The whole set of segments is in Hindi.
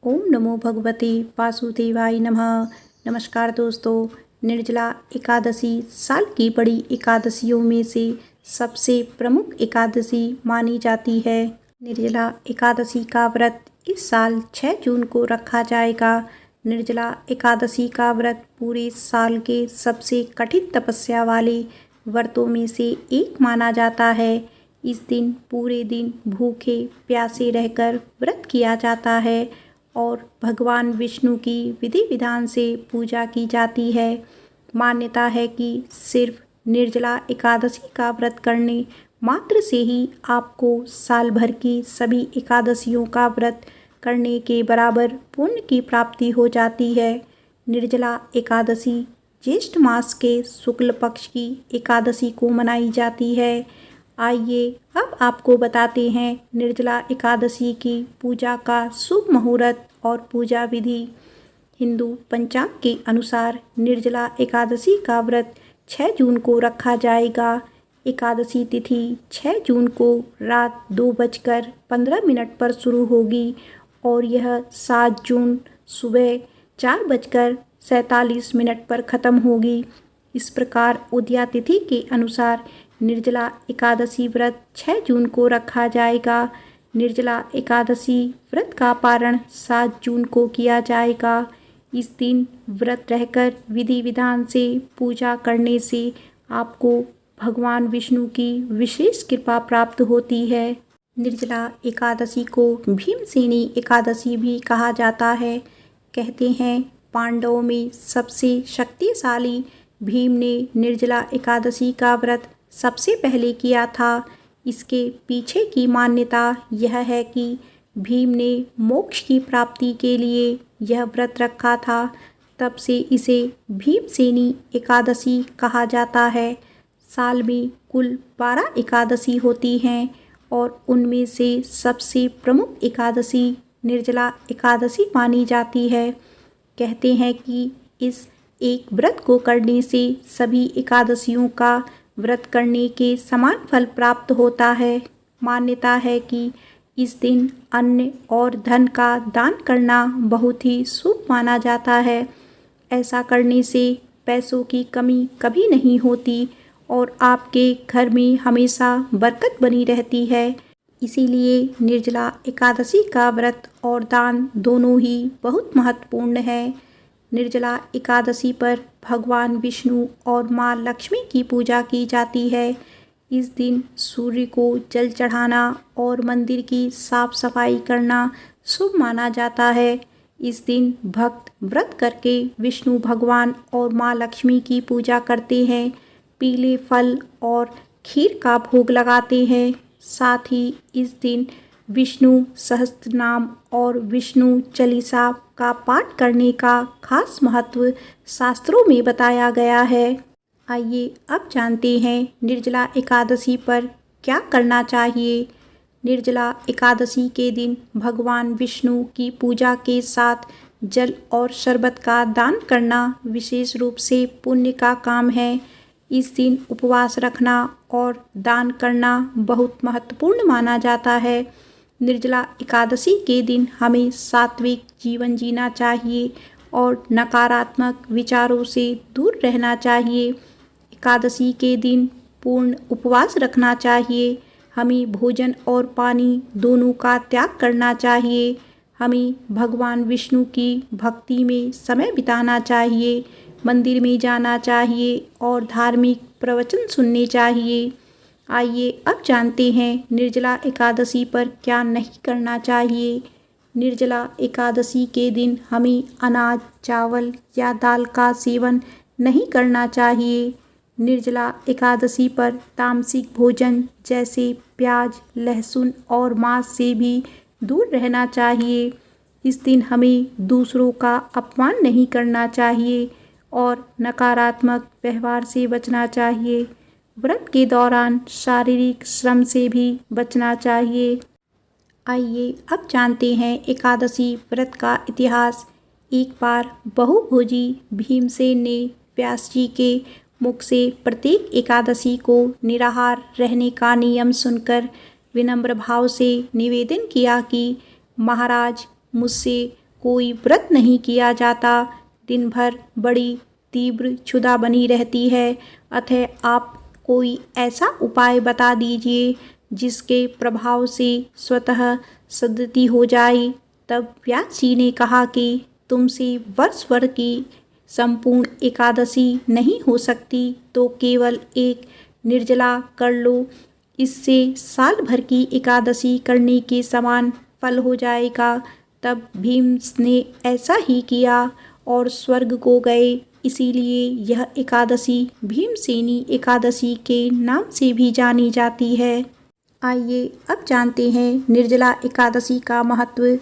ओम नमो भगवते वासुदेवाय नमः। नमस्कार दोस्तों, निर्जला एकादशी साल की बड़ी एकादशियों में से सबसे प्रमुख एकादशी मानी जाती है। निर्जला एकादशी का व्रत इस साल 6 जून को रखा जाएगा। निर्जला एकादशी का व्रत पूरे साल के सबसे कठिन तपस्या वाले व्रतों में से एक माना जाता है। इस दिन पूरे दिन भूखे प्यासे रहकर व्रत किया जाता है और भगवान विष्णु की विधि विधान से पूजा की जाती है। मान्यता है कि सिर्फ निर्जला एकादशी का व्रत करने मात्र से ही आपको साल भर की सभी एकादशियों का व्रत करने के बराबर पुण्य की प्राप्ति हो जाती है। निर्जला एकादशी ज्येष्ठ मास के शुक्ल पक्ष की एकादशी को मनाई जाती है। आइए अब आपको बताते हैं निर्जला एकादशी की पूजा का शुभ मुहूर्त और पूजा विधि। हिंदू पंचांग के अनुसार निर्जला एकादशी का व्रत 6 जून को रखा जाएगा। एकादशी तिथि 6 जून को रात 2:15 पर शुरू होगी और यह 7 जून सुबह 4:47 पर ख़त्म होगी। इस प्रकार उदया तिथि के अनुसार निर्जला एकादशी व्रत 6 जून को रखा जाएगा। निर्जला एकादशी व्रत का पारण 7 जून को किया जाएगा। इस दिन व्रत रहकर विधि विधान से पूजा करने से आपको भगवान विष्णु की विशेष कृपा प्राप्त होती है। निर्जला एकादशी को भीमसेनी एकादशी भी कहा जाता है। कहते हैं पांडवों में सबसे शक्तिशाली भीम ने निर्जला एकादशी का व्रत सबसे पहले किया था। इसके पीछे की मान्यता यह है कि भीम ने मोक्ष की प्राप्ति के लिए यह व्रत रखा था। तब से इसे भीमसेनी एकादशी कहा जाता है। साल में कुल 12 एकादशी होती हैं और उनमें से सबसे प्रमुख एकादशी निर्जला एकादशी मानी जाती है। कहते हैं कि इस एक व्रत को करने से सभी एकादशियों का व्रत करने के समान फल प्राप्त होता है। मान्यता है कि इस दिन अन्न और धन का दान करना बहुत ही शुभ माना जाता है। ऐसा करने से पैसों की कमी कभी नहीं होती और आपके घर में हमेशा बरकत बनी रहती है। इसीलिए निर्जला एकादशी का व्रत और दान दोनों ही बहुत महत्वपूर्ण है। निर्जला एकादशी पर भगवान विष्णु और माँ लक्ष्मी की पूजा की जाती है। इस दिन सूर्य को जल चढ़ाना और मंदिर की साफ सफाई करना शुभ माना जाता है। इस दिन भक्त व्रत करके विष्णु भगवान और माँ लक्ष्मी की पूजा करते हैं, पीले फल और खीर का भोग लगाते हैं। साथ ही इस दिन विष्णु सहस्त्रनाम और विष्णु चालीसा का पाठ करने का खास महत्व शास्त्रों में बताया गया है। आइए अब जानते हैं निर्जला एकादशी पर क्या करना चाहिए। निर्जला एकादशी के दिन भगवान विष्णु की पूजा के साथ जल और शरबत का दान करना विशेष रूप से पुण्य का काम है। इस दिन उपवास रखना और दान करना बहुत महत्वपूर्ण माना जाता है। निर्जला एकादशी के दिन हमें सात्विक जीवन जीना चाहिए और नकारात्मक विचारों से दूर रहना चाहिए। एकादशी के दिन पूर्ण उपवास रखना चाहिए। हमें भोजन और पानी दोनों का त्याग करना चाहिए। हमें भगवान विष्णु की भक्ति में समय बिताना चाहिए, मंदिर में जाना चाहिए और धार्मिक प्रवचन सुनने चाहिए। आइए अब जानते हैं निर्जला एकादशी पर क्या नहीं करना चाहिए। निर्जला एकादशी के दिन हमें अनाज, चावल या दाल का सेवन नहीं करना चाहिए। निर्जला एकादशी पर तामसिक भोजन जैसे प्याज, लहसुन और मांस से भी दूर रहना चाहिए। इस दिन हमें दूसरों का अपमान नहीं करना चाहिए और नकारात्मक व्यवहार से बचना चाहिए। व्रत के दौरान शारीरिक श्रम से भी बचना चाहिए। आइए अब जानते हैं एकादशी व्रत का इतिहास। एक बार बहुभोजी भीमसेन ने व्यास जी के मुख से प्रत्येक एकादशी को निराहार रहने का नियम सुनकर विनम्र भाव से निवेदन किया कि महाराज, मुझसे कोई व्रत नहीं किया जाता। दिन भर बड़ी तीव्र क्षुधा बनी रहती है। अतः आप कोई ऐसा उपाय बता दीजिए जिसके प्रभाव से स्वतः सद्गति हो जाए। तब व्यास जी ने कहा कि तुमसे वर्ष भर की संपूर्ण एकादशी नहीं हो सकती तो केवल एक निर्जला कर लो, इससे साल भर की एकादशी करने के समान फल हो जाएगा। तब भीम ने ऐसा ही किया और स्वर्ग को गए। इसीलिए यह एकादशी भीमसेनी एकादशी के नाम से भी जानी जाती है। आइए अब जानते हैं निर्जला एकादशी का महत्व।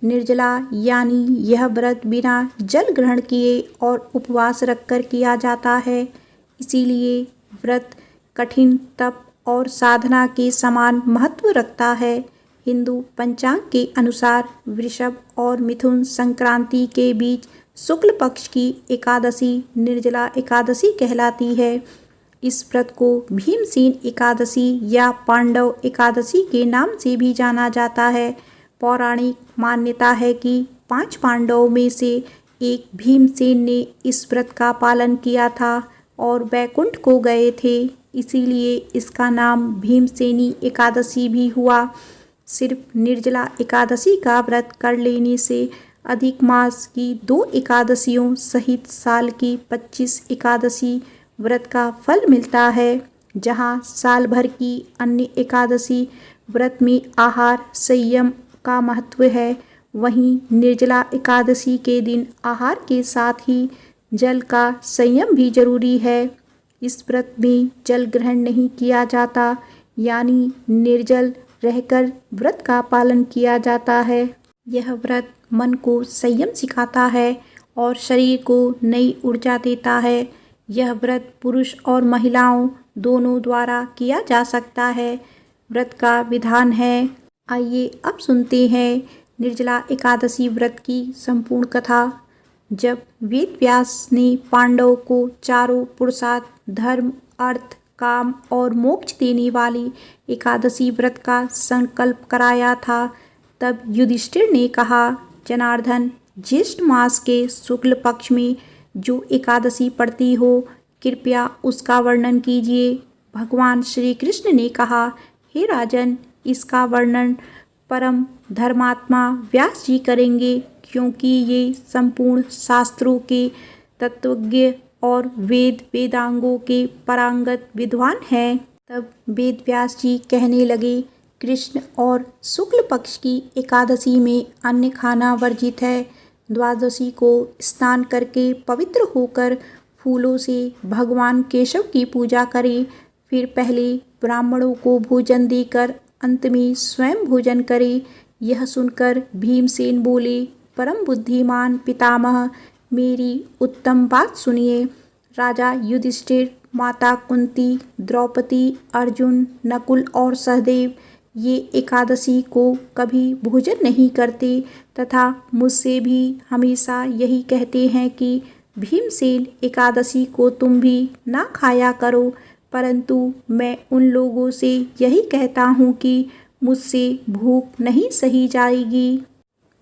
निर्जला यानी यह व्रत बिना जल ग्रहण किए और उपवास रखकर किया जाता है। इसीलिए व्रत कठिन तप और साधना के समान महत्व रखता है। हिंदू पंचांग के अनुसार वृषभ और मिथुन संक्रांति के बीच शुक्ल पक्ष की एकादशी निर्जला एकादशी कहलाती है। इस व्रत को भीमसेन एकादशी या पांडव एकादशी के नाम से भी जाना जाता है। पौराणिक मान्यता है कि 5 पांडवों में से एक भीमसेन ने इस व्रत का पालन किया था और वैकुंठ को गए थे। इसीलिए इसका नाम भीमसेनी एकादशी भी हुआ। सिर्फ निर्जला एकादशी का व्रत कर लेने से अधिक मास की 2 एकादशियों सहित साल की 25 एकादशी व्रत का फल मिलता है। जहाँ साल भर की अन्य एकादशी व्रत में आहार संयम का महत्व है, वहीं निर्जला एकादशी के दिन आहार के साथ ही जल का संयम भी जरूरी है। इस व्रत में जल ग्रहण नहीं किया जाता, यानी निर्जल रहकर व्रत का पालन किया जाता है। यह व्रत मन को संयम सिखाता है और शरीर को नई ऊर्जा देता है। यह व्रत पुरुष और महिलाओं दोनों द्वारा किया जा सकता है। व्रत का विधान है। आइए अब सुनते हैं निर्जला एकादशी व्रत की संपूर्ण कथा। जब वेद व्यास ने पांडवों को चारों पुरुषार्थ धर्म अर्थ काम और मोक्ष देने वाली एकादशी व्रत का संकल्प कराया था, तब युधिष्ठिर ने कहा, जनार्दन, ज्येष्ठ मास के शुक्ल पक्ष में जो एकादशी पड़ती हो, कृपया उसका वर्णन कीजिए। भगवान श्री कृष्ण ने कहा, हे राजन, इसका वर्णन परम धर्मात्मा व्यास जी करेंगे, क्योंकि ये संपूर्ण शास्त्रों के तत्वज्ञ और वेद वेदांगों के पारंगत विद्वान हैं। तब वेद व्यास जी कहने लगे, कृष्ण और शुक्ल पक्ष की एकादशी में अन्न खाना वर्जित है। द्वादशी को स्नान करके पवित्र होकर फूलों से भगवान केशव की पूजा करें। फिर पहले ब्राह्मणों को भोजन देकर अंत में स्वयं भोजन करें। यह सुनकर भीमसेन बोले, परम बुद्धिमान पितामह, मेरी उत्तम बात सुनिए। राजा युधिष्ठिर, माता कुंती, द्रौपदी, अर्जुन, नकुल और सहदेव ये एकादशी को कभी भोजन नहीं करते तथा मुझसे भी हमेशा यही कहते हैं कि भीमसेन एकादशी को तुम भी ना खाया करो, परंतु मैं उन लोगों से यही कहता हूँ कि मुझसे भूख नहीं सही जाएगी।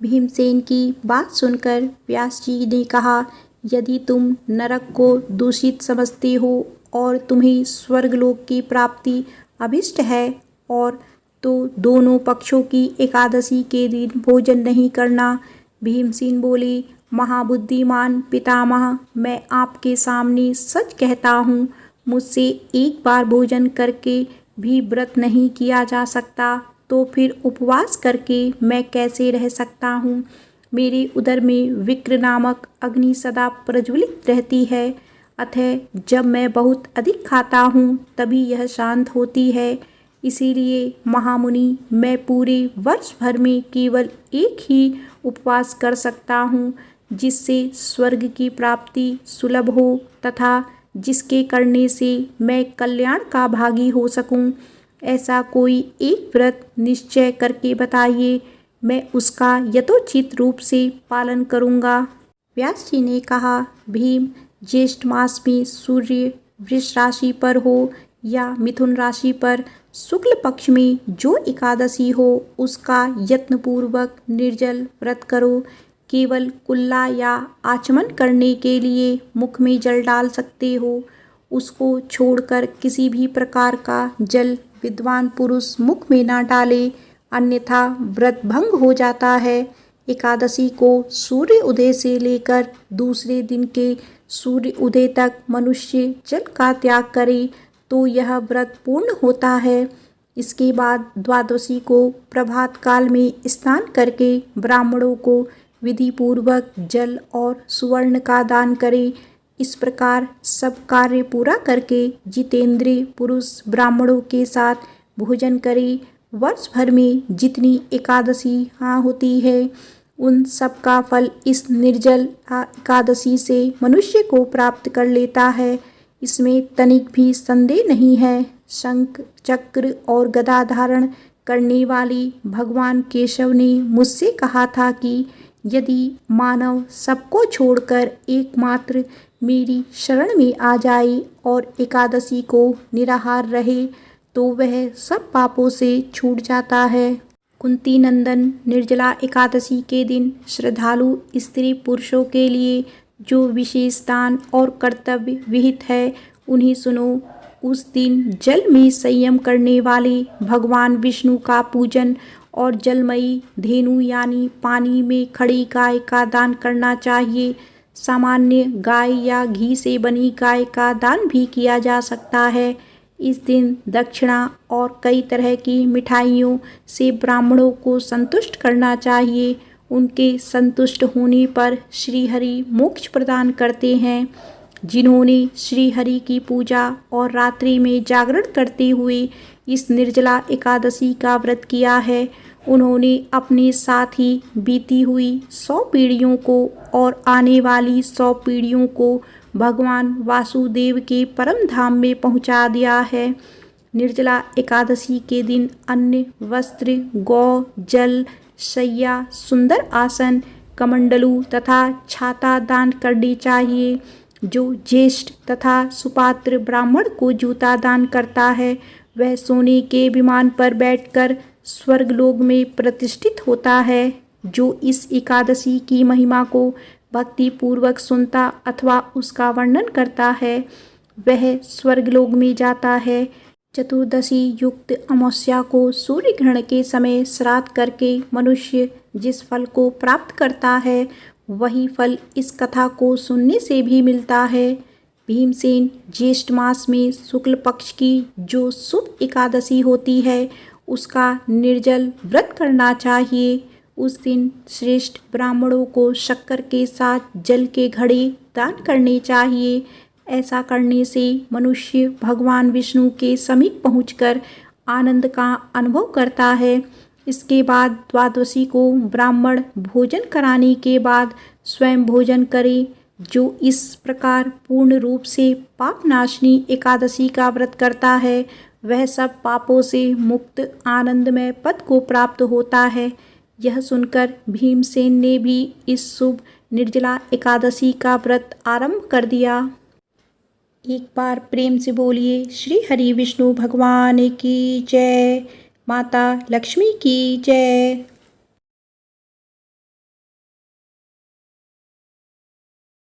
भीमसेन की बात सुनकर व्यास जी ने कहा, यदि तुम नरक को दूषित समझते हो और तुम्हें स्वर्गलोक की प्राप्ति अभिष्ट है और तो दोनों पक्षों की एकादशी के दिन भोजन नहीं करना। भीमसेन बोले, महाबुद्धिमान पितामह, मैं आपके सामने सच कहता हूँ, मुझसे एक बार भोजन करके भी व्रत नहीं किया जा सकता, तो फिर उपवास करके मैं कैसे रह सकता हूँ। मेरे उदर में विक्र नामक अग्नि सदा प्रज्वलित रहती है, अतः जब मैं बहुत अधिक खाता हूँ तभी यह शांत होती है। इसीलिए महामुनि, मैं पूरे वर्ष भर में केवल एक ही उपवास कर सकता हूँ, जिससे स्वर्ग की प्राप्ति सुलभ हो तथा जिसके करने से मैं कल्याण का भागी हो सकूँ। ऐसा कोई एक व्रत निश्चय करके बताइए, मैं उसका यथोचित रूप से पालन करूँगा। व्यास जी ने कहा, भीम, ज्येष्ठ मास में सूर्य वृष राशि पर हो या मिथुन राशि पर शुक्ल पक्ष में जो एकादशी हो, उसका यत्नपूर्वक निर्जल व्रत करो। केवल कुल्ला या आचमन करने के लिए मुख में जल डाल सकते हो, उसको छोड़कर किसी भी प्रकार का जल विद्वान पुरुष मुख में ना डाले, अन्यथा व्रत भंग हो जाता है। एकादशी को सूर्य उदय से लेकर दूसरे दिन के सूर्य उदय तक मनुष्य जल का त्याग करे तो यह व्रत पूर्ण होता है। इसके बाद द्वादशी को प्रभात काल में स्नान करके ब्राह्मणों को विधि पूर्वक जल और सुवर्ण का दान करे। इस प्रकार सब कार्य पूरा करके जितेंद्रिय पुरुष ब्राह्मणों के साथ भोजन करे। वर्ष भर में जितनी एकादशी होती है उन सब का फल इस निर्जल एकादशी से मनुष्य को प्राप्त कर लेता है, इसमें तनिक भी संदेह नहीं है। शंख चक्र और गदा धारण करने वाली भगवान केशव ने मुझसे कहा था कि यदि मानव सबको छोड़कर एकमात्र मेरी शरण में आ जाए और एकादशी को निराहार रहे तो वह सब पापों से छूट जाता है। कुंती नंदन, निर्जला एकादशी के दिन श्रद्धालु स्त्री पुरुषों के लिए जो विशेष दान और कर्तव्य विहित है उन्हें सुनो। उस दिन जल में संयम करने वाले भगवान विष्णु का पूजन और जलमयी धेनु यानी पानी में खड़ी गाय का दान करना चाहिए। सामान्य गाय या घी से बनी गाय का दान भी किया जा सकता है। इस दिन दक्षिणा और कई तरह की मिठाइयों से ब्राह्मणों को संतुष्ट करना चाहिए। उनके संतुष्ट होने पर श्रीहरि मोक्ष प्रदान करते हैं। जिन्होंने श्रीहरि की पूजा और रात्रि में जागरण करते हुए इस निर्जला एकादशी का व्रत किया है, उन्होंने अपने साथ ही बीती हुई 100 पीढ़ियों को और आने वाली 100 पीढ़ियों को भगवान वासुदेव के परम धाम में पहुंचा दिया है। निर्जला एकादशी के दिन अन्न, वस्त्र, गौ, जल, शैया, सुंदर आसन, कमंडलू तथा छाता दान करनी चाहिए। जो ज्येष्ठ तथा सुपात्र ब्राह्मण को जूता दान करता है वह सोने के विमान पर बैठकर स्वर्गलोक में प्रतिष्ठित होता है। जो इस एकादशी की महिमा को भक्ति पूर्वक सुनता अथवा उसका वर्णन करता है वह स्वर्गलोक में जाता है। चतुर्दशी युक्त अमावस्या को सूर्य ग्रहण के समय श्राद्ध करके मनुष्य जिस फल को प्राप्त करता है वही फल इस कथा को सुनने से भी मिलता है। भीमसेन ज्येष्ठ मास में शुक्ल पक्ष की जो शुभ एकादशी होती है उसका निर्जल व्रत करना चाहिए। उस दिन श्रेष्ठ ब्राह्मणों को शक्कर के साथ जल के घड़े दान करने चाहिए। ऐसा करने से मनुष्य भगवान विष्णु के समीप पहुंचकर आनंद का अनुभव करता है। इसके बाद द्वादशी को ब्राह्मण भोजन कराने के बाद स्वयं भोजन करे। जो इस प्रकार पूर्ण रूप से पाप नाशनी एकादशी का व्रत करता है वह सब पापों से मुक्त आनंदमय पद को प्राप्त होता है। यह सुनकर भीमसेन ने भी इस शुभ निर्जला एकादशी का व्रत आरंभ कर दिया। एक बार प्रेम से बोलिए श्री हरि विष्णु भगवान की जय, माता लक्ष्मी की जय।